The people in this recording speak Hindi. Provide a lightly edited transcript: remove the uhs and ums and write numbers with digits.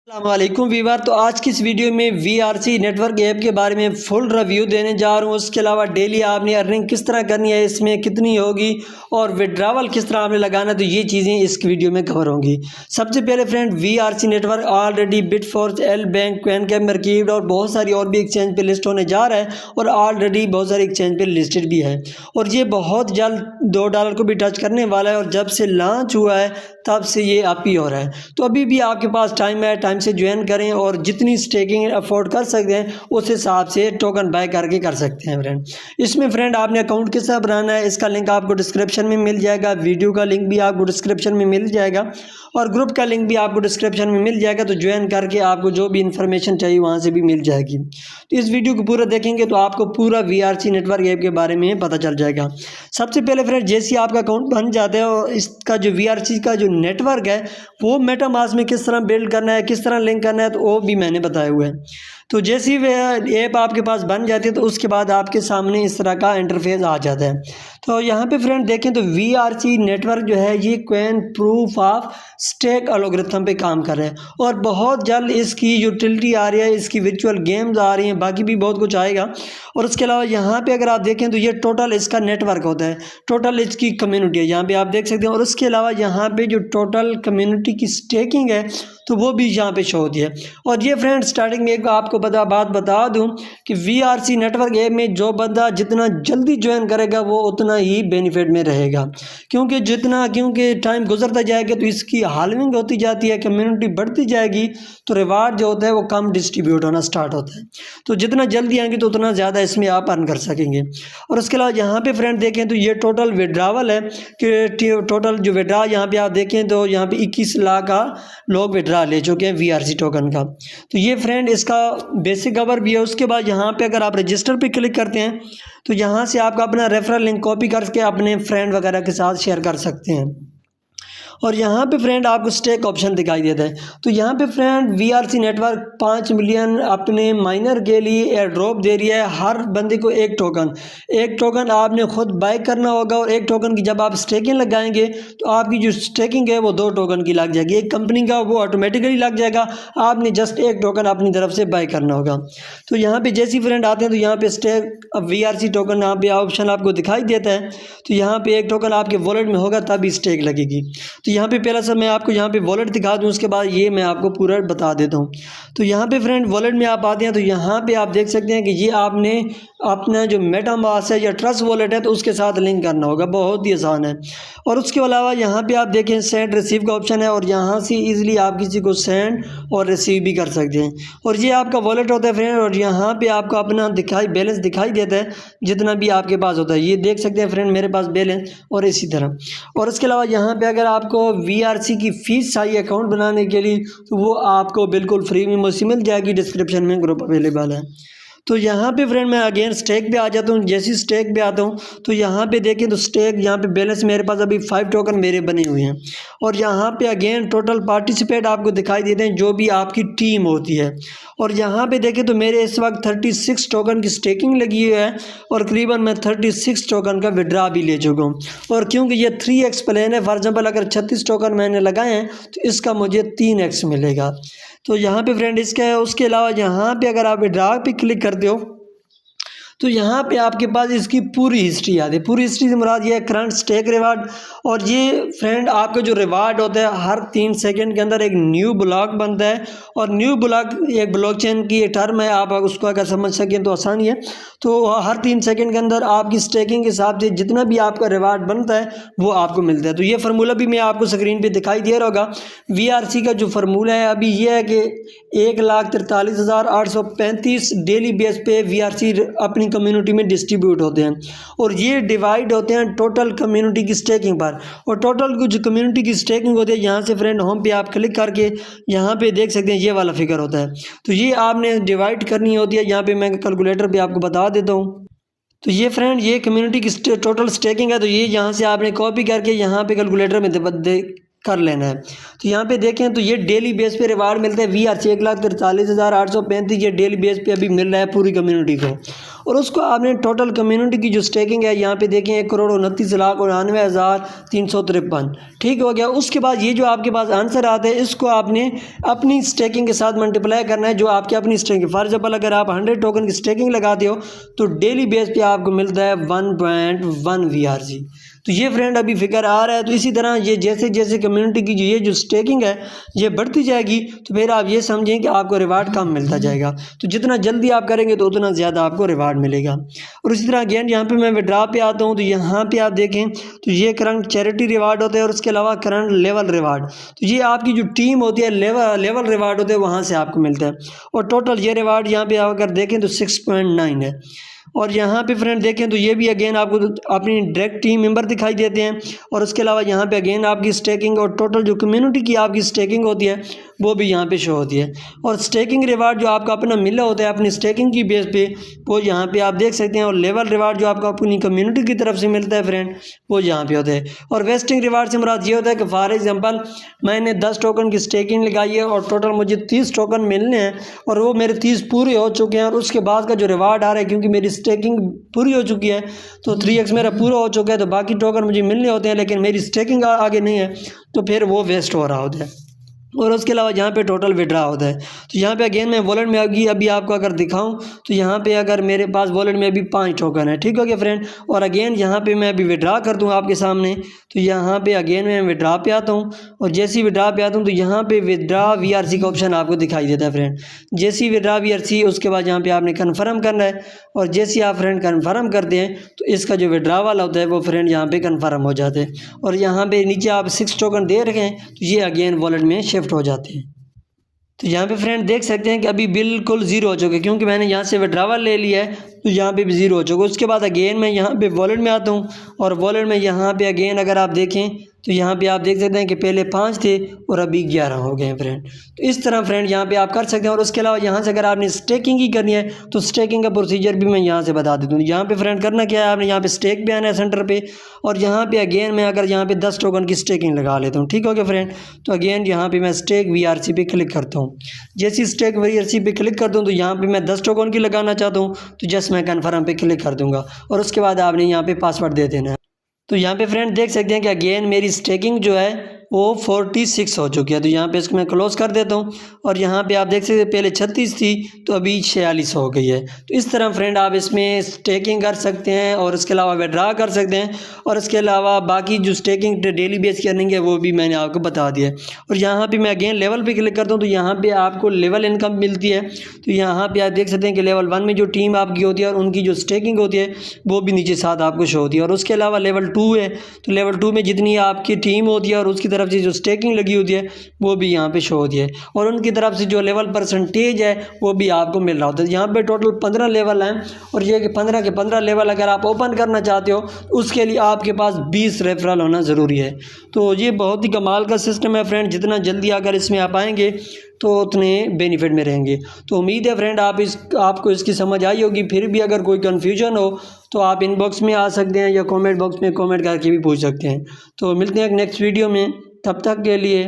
अस्सलामुअलैकुम वीवर। तो आज की इस वीडियो में वीआरसी नेटवर्क ऐप के बारे में फुल रिव्यू देने जा रहा हूँ। उसके अलावा डेली आपने अर्निंग किस तरह करनी है, इसमें कितनी होगी और विड्रावल किस तरह आपने लगाना है, तो ये चीज़ें इस वीडियो में कवर होंगी। सबसे पहले फ्रेंड, वीआरसी नेटवर्क ऑलरेडी बिटफोर्स, एल बैंक, क्वेनकैप, मर्कीड और बहुत सारी और भी एक्सचेंज पे लिस्ट होने जा रहा है और ऑलरेडी बहुत सारी एक्सचेंज पे लिस्टेड भी है और ये बहुत जल्द $2 को भी टच करने वाला है और जब से लॉन्च हुआ है तब से ये अप ही हो रहा है। तो अभी भी आपके पास टाइम है, टाइम से ज्वाइन करें और जितनी स्टेकिंग अफोर्ड कर सकते हैं उस हिसाब से टोकन बाय करके कर सकते हैं फ्रेंड। इसमें फ्रेंड आपने अकाउंट किस तरह बनाना है, इसका लिंक आपको डिस्क्रिप्शन में मिल जाएगा, वीडियो का लिंक भी आपको डिस्क्रिप्शन में मिल जाएगा और ग्रुप का लिंक भी आपको डिस्क्रिप्शन में मिल जाएगा। तो ज्वाइन करके आपको जो भी इन्फॉर्मेशन चाहिए वहाँ से भी मिल जाएगी। तो इस वीडियो को पूरा देखेंगे तो आपको पूरा वीआरसी नेटवर्क ऐप के बारे में पता चल जाएगा। सबसे पहले फ्रेंड, जैसे आपका अकाउंट बन जाता है और इसका जो वीआरसी का जो नेटवर्क है वो मेटामास्क में किस तरह बिल्ड करना है, किस तरह लिंक करना है, तो वो भी मैंने बताया हुआ है। तो जैसे ही ऐप आपके पास बन जाती है तो उसके बाद आपके सामने इस तरह का इंटरफेस आ जाता है। तो यहाँ पे फ्रेंड देखें तो वीआरसी नेटवर्क जो है ये क्वेन प्रूफ ऑफ स्टेक एल्गोरिथम पे काम कर रहे हैं और बहुत जल्द इसकी यूटिलिटी आ रही है, इसकी वर्चुअल गेम्स आ रही हैं, बाकी भी बहुत कुछ आएगा। और उसके अलावा यहाँ पे अगर आप देखें तो ये टोटल इसका नेटवर्क होता है, टोटल इसकी कम्युनिटी है, यहाँ पे आप देख सकते हैं। और उसके अलावा यहाँ पे जो टोटल कम्युनिटी की स्टेकिंग है तो वो भी यहाँ पे शो होती है। और ये फ्रेंड स्टार्टिंग में एक आपको बात बता दूं कि वीआरसी नेटवर्क ऐप में जो बंदा जितना जल्दी ज्वाइन करेगा वो उतना ही बेनिफिट में रहेगा, क्योंकि टाइम गुजरता जाएगा तो इसकी हालविंग होती जाती है, कम्युनिटी बढ़ती जाएगी तो रिवार्ड जो होता है वो कम डिस्ट्रीब्यूट होना स्टार्ट होता है। तो जितना जल्दी आएंगे तो उतना ज़्यादा इसमें आप अर्न कर सकेंगे। और उसके अलावा यहाँ पे फ्रेंड देखें तो ये टोटल विड्रावल है कि टोटल जो विड्रा यहाँ पे आप देखें तो यहाँ पे 21 लाख का लोग विड्रा ले चुके हैं वीआरसी टोकन का। तो ये फ्रेंड इसका बेसिक कवर भी है। उसके बाद यहाँ पे अगर आप रजिस्टर पे क्लिक करते हैं तो यहाँ से आपका अपना रेफरल लिंक कॉपी करके अपने फ्रेंड वगैरह के साथ शेयर कर सकते हैं। और यहाँ पे फ्रेंड आपको स्टेक ऑप्शन दिखाई देता है। तो यहाँ पे फ्रेंड वीआरसी नेटवर्क 5 मिलियन अपने माइनर के लिए एयर ड्रॉप दे रही है, हर बंदे को एक टोकन आपने खुद बाय करना होगा और एक टोकन की जब आप स्टेकिंग लगाएंगे तो आपकी जो स्टेकिंग है वो 2 टोकन की लग जाएगी। एक कंपनी का वो ऑटोमेटिकली लग जाएगा, आपने जस्ट एक टोकन अपनी तरफ से बाय करना होगा। तो यहाँ पे जैसी फ्रेंड आते हैं तो यहाँ पे स्टेक वीआरसी टोकन यहाँ पे ऑप्शन आपको दिखाई देता है। तो यहाँ पे एक टोकन आपके वॉलेट में होगा तभी स्टेक लगेगी। तो यहाँ पे पहला सर मैं आपको यहाँ पे वॉलेट दिखा दूँ, उसके बाद ये मैं आपको पूरा बता देता हूँ। तो यहाँ पे फ्रेंड वॉलेट में आप आते हैं तो यहाँ पे आप देख सकते हैं कि ये आपने अपना जो मेटामास्क है या ट्रस्ट वॉलेट है तो उसके साथ लिंक करना होगा, बहुत ही आसान है। और उसके अलावा यहाँ पे आप देखें सेंड रिसीव का ऑप्शन है और यहाँ से ईजिली आप किसी को सेंड और रिसीव भी कर सकते हैं। और ये आपका वॉलेट होता है फ्रेंड और यहाँ पे आपको अपना बैलेंस दिखाई देता है जितना भी आपके पास होता है। ये देख सकते हैं फ्रेंड मेरे पास बैलेंस और इसी तरह। और इसके अलावा यहाँ पे अगर आपको वीआरसी की फीस चाहिए अकाउंट बनाने के लिए तो वो आपको बिल्कुल फ्री में मुझसे मिल जाएगी, डिस्क्रिप्शन में ग्रुप अवेलेबल है। तो यहाँ पे फ्रेंड मैं अगेन स्टेक पे आ जाता हूँ। जैसे स्टेक पे आता हूँ तो यहाँ पे देखें तो स्टेक यहाँ पे बैलेंस मेरे पास अभी 5 टोकन मेरे बने हुए हैं। और यहाँ पे अगेन टोटल पार्टिसिपेट आपको दिखाई देते हैं जो भी आपकी टीम होती है। और यहाँ पे देखें तो मेरे इस वक्त 36 टोकन की स्टेकिंग लगी हुई है और करीबन मैं 36 टोकन का विड्रा भी ले चुका हूँ। और क्योंकि ये 3x प्लान है, फॉर एग्जाम्पल अगर 36 टोकन मैंने लगाए हैं तो इसका मुझे 3x मिलेगा। तो यहाँ पे फ्रेंड इसका है। उसके अलावा यहाँ पे अगर आप विड्रा पे क्लिक करते हो तो यहाँ पे आपके पास इसकी पूरी हिस्ट्री आती है। पूरी हिस्ट्री से मुराद ये है करंट स्टेक रिवार्ड। और ये फ्रेंड आपका जो रिवार्ड होता है हर 3 सेकंड के अंदर एक न्यू ब्लॉक बनता है। और न्यू ब्लॉक एक ब्लॉकचेन की एक टर्म है, आप उसको अगर समझ सकें तो आसानी है। तो हर 3 सेकंड के अंदर आपकी स्टेकिंग के हिसाब से जितना भी आपका रिवार्ड बनता है वो आपको मिलता है। तो ये फार्मूला भी मैं आपको स्क्रीन पर दिखाई दे रहा होगा। वीआरसी का जो फार्मूला है अभी ये है कि 1,43,835 डेली बेस पे वीआरसी अपनी कम्युनिटी में डिस्ट्रीब्यूट होते हैं और ये डिवाइड होते हैं टोटल कम्युनिटी की स्टेकिंग पर। और टोटल जो कम्युनिटी की स्टेकिंग होती है यहाँ से फ्रेंड होम पे आप क्लिक करके यहाँ पे देख सकते हैं ये वाला फिगर होता है। तो ये आपने डिवाइड करनी होती है। यहाँ पे मैं कैलकुलेटर पे आपको बता देता हूँ। तो ये फ्रेंड ये कम्युनिटी की टोटल स्टेकिंग है। तो ये यहाँ से आपने कॉपी करके यहाँ पे कैलकुलेटर में कर लेना है। तो यहाँ पे देखें तो ये डेली बेस पे रिवार्ड मिलते हैं VRC 1,43,835 ये डेली बेस पे अभी मिल रहा है पूरी कम्युनिटी को। और उसको आपने टोटल कम्युनिटी की जो स्टेकिंग है यहाँ पे देखें 1,29,99,353 ठीक हो गया। उसके बाद ये जो आपके पास आंसर आता है इसको आपने अपनी स्टेकिंग के साथ मल्टीप्लाई करना है, जो आपकी अपनी स्टेकिंग। फॉर एग्जाम्पल अगर आप 100 टोकन की स्टेकिंग लगाते हो तो डेली बेस पे आपको मिलता है 1.1 VRC। तो ये फ्रेंड अभी फिगर आ रहा है। तो इसी तरह ये जैसे जैसे कम्युनिटी की ये जो स्टेकिंग है ये बढ़ती जाएगी तो फिर आप ये समझें कि आपको रिवार्ड कम मिलता जाएगा। तो जितना जल्दी आप करेंगे तो उतना ज़्यादा आपको रिवार्ड मिलेगा। और इसी तरह अगेन यहाँ पे मैं विड्रॉ पे आता हूँ तो यहाँ पे आप देखें तो ये करंट चैरिटी रिवार्ड होते हैं और उसके अलावा करंट लेवल रिवार्ड। तो ये आपकी जो टीम होती है लेवल रिवार्ड होते हैं वहाँ से आपको मिलता है। और टोटल ये रिवार्ड यहाँ पे अगर देखें तो 6.9 है। और यहाँ पे फ्रेंड देखें तो ये भी अगेन आपको अपनी डायरेक्ट टीम मेंबर दिखाई देते हैं। और उसके अलावा यहाँ पे अगेन आपकी स्टेकिंग और टोटल जो कम्युनिटी की आपकी स्टेकिंग होती है वो भी यहाँ पे शो होती है। और स्टेकिंग रिवार्ड जो आपका अपना मिला होता है अपनी स्टेकिंग की बेस पे वो यहाँ पे आप देख सकते हैं। और लेवल रिवार्ड जो आपको अपनी कम्युनिटी की तरफ से मिलता है फ्रेंड वो यहाँ पे होता है। और वेस्टिंग रिवार्ड से मुराद ये होता है कि फॉर एग्जाम्पल मैंने 10 टोकन की स्टेकिंग लगाई है और टोटल मुझे 30 टोकन मिलने हैं और वो मेरे 30 पूरे हो चुके हैं। और उसके बाद का जो रिवार्ड आ रहा है क्योंकि मेरी स्टेकिंग पूरी हो चुकी है तो 3x मेरा पूरा हो चुका है तो बाकी टोकन मुझे मिलने होते हैं, लेकिन मेरी स्टेकिंग आगे नहीं है तो फिर वो वेस्ट हो रहा होता है। और उसके अलावा यहाँ पे टोटल विड्रा होता है। तो यहाँ पे अगेन मैं वॉलेट में अभी आपको अगर दिखाऊं तो यहाँ पे अगर मेरे पास वॉलेट में अभी 5 टोकन है ठीक हो गया फ्रेंड। और अगेन यहाँ पे मैं अभी विड्रा कर दूँ आपके सामने तो यहाँ पे अगेन मैं विड्रा पे आता हूँ। और जैसे ही विड्रा पे आता हूँ तो यहाँ पे विड्रा VRC का ऑप्शन आपको दिखाई देता है फ्रेंड। जैसे ही विड्रा VRC उसके बाद यहाँ पे आपने कन्फर्म करना है। और जैसे ही आप फ्रेंड कन्फर्म करते हैं तो इसका जो विड्रा वाला होता है वो फ्रेंड यहाँ पे कन्फर्म हो जाते हैं। और यहाँ पे नीचे आप 6 टोकन दे रखे हैं तो ये अगेन वॉलेट में शिफ्ट हो जाते हैं। तो यहाँ पे फ्रेंड देख सकते हैं कि अभी बिल्कुल ज़ीरो हो चुके क्योंकि मैंने यहाँ से विड्रावल ले लिया है तो यहाँ पे भी ज़ीरो हो चुका। उसके बाद अगेन मैं यहाँ पे वॉलेट में आता हूँ और वॉलेट में यहाँ पे अगेन अगर आप देखें तो यहाँ पे आप देख सकते हैं कि पहले 5 थे और अभी 11 हो गए हैं फ्रेंड। तो इस तरह फ्रेंड यहाँ पे आप कर सकते हैं। और उसके अलावा यहाँ से अगर आपने स्टेकिंग ही करनी है तो स्टेकिंग का प्रोसीजर भी मैं यहाँ से बता देता हूँ। यहाँ पे फ्रेंड करना क्या है, आपने यहाँ पे स्टेक पे आना है सेंटर पे और यहाँ पे अगेन मैं अगर यहाँ पे 10 टोकन की स्टेकिंग लगा लेता हूँ ठीक हो गया फ्रेंड। तो अगेन यहाँ पे मैं स्टेक VRC पे क्लिक करता हूँ। जैसे स्टेक VRC पे क्लिक करता हूँ तो यहाँ पे मैं 10 टोकन की लगाना चाहता हूँ तो जस्ट मैं कन्फर्म पे क्लिक कर दूँगा और उसके बाद आपने यहाँ पे पासवर्ड दे देना है। तो यहाँ पे फ्रेंड देख सकते हैं कि अगेन मेरी स्टेकिंग जो है वो 46 हो चुकी है। तो यहाँ पे इसको मैं क्लोज़ कर देता हूँ। और यहाँ पे आप देख सकते हैं पहले 36 थी तो अभी 46 हो गई है। तो इस तरह फ्रेंड आप इसमें स्टेकिंग कर सकते हैं और इसके अलावा विड्रा कर सकते हैं। और इसके अलावा बाकी जो स्टेकिंग डेली बेस की अर्निंग है वो भी मैंने आपको बता दिया है। और यहाँ पे मैं अगेन लेवल पे क्लिक करता हूँ तो यहाँ पे आपको लेवल इनकम मिलती है। तो यहाँ पे आप देख सकते हैं कि लेवल 1 में जो टीम आपकी होती है और उनकी जो स्टेकिंग होती है वो भी नीचे साथ आपको शो होती है। और उसके अलावा लेवल 2 है तो लेवल 2 में जितनी आपकी टीम होती है और उसकी तरफ से जो स्टेकिंग लगी होती है वो भी यहाँ पे शो होती है। और उनकी तरफ से जो लेवल परसेंटेज है वो भी आपको मिल रहा होता है। यहाँ पे टोटल 15 लेवल हैं और ये कि 15 के 15 लेवल अगर आप ओपन करना चाहते हो तो उसके लिए आपके पास 20 रेफरल होना ज़रूरी है। तो ये बहुत ही कमाल का सिस्टम है फ्रेंड। जितना जल्दी अगर इसमें आप आएंगे तो उतने बेनिफिट में रहेंगे। तो उम्मीद है फ्रेंड आपको इसकी समझ आई होगी। फिर भी अगर कोई कन्फ्यूजन हो तो आप इनबॉक्स में आ सकते हैं या कमेंट बॉक्स में कमेंट करके भी पूछ सकते हैं। तो मिलते हैं नेक्स्ट वीडियो में, तब तक के लिए